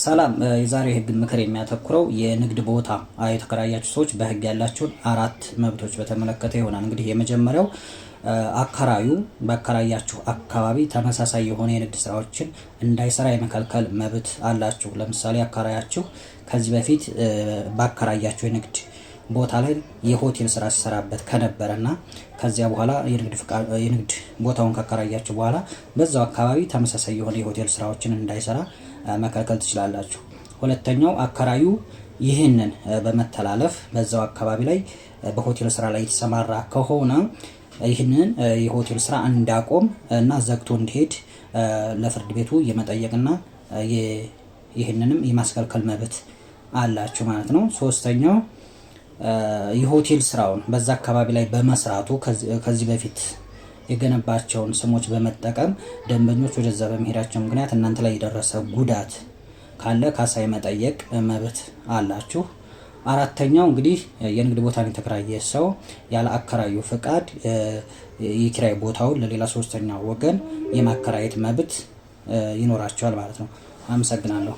ሰላም የዛሬ ህግ ምክር የሚያተኩረው የንግድ ቦታ የተከራያችሁ ሰዎች በህግ ያላችሁን 4 መብቶች በተመለከተ ይሆናል። እንግዲህ የመጀመሪያው አከራዩ በአከራያችሁ አካባቢ ተመሳሳይ የሆነ የንግድ ስራዎችን እንዳይሰራ የመከልከል መብት አላችሁ። ለምሳሌ አከራያችሁ ከዚህ በፊት ባከራያችሁ የንግድ ቦታ ላይ የሆቴል ስራ ሲሰራበት ከነበረና ከዚያ በኋላ የንግድ ቦታውን ካከራያችሁ በኋላ በዛው አካባቢ ተመሳሳይ የሆነ የሆቴል ስራዎችን እንዳይሰራ መከልከል ትችላላችሁ። ሁለተኛው አከራዩ ይህንን በመተላለፍ በዛው አካባቢ ላይ በሆቴል ስራ ላይ የተሰማራ ከሆነ ይህንን የሆቴል ስራ እንዳቆም እና ዘግቶ እንዲሄድ ለፍርድ ቤቱ የመጠየቅና ይህንንም የማስከልከል መብት አላችሁ ማለት ነው። ሶስተኛው የሆቴል ስራውን በዛ አካባቢ ላይ በመስራቱ ከዚህ በፊት የገነባቸውን ስሞች በመጠቀም ደንበኞች ወደዛ በመሄዳቸው ምክንያት እናንተ ላይ የደረሰ ጉዳት ካለ ካሳ የመጠየቅ መብት አላችሁ። አራተኛው እንግዲህ የንግድ ቦታን የተከራየ ሰው ያለ አከራዩ ፍቃድ የኪራይ ቦታውን ለሌላ ሶስተኛ ወገን የማከራየት መብት ይኖራቸዋል ማለት ነው። አመሰግናለሁ።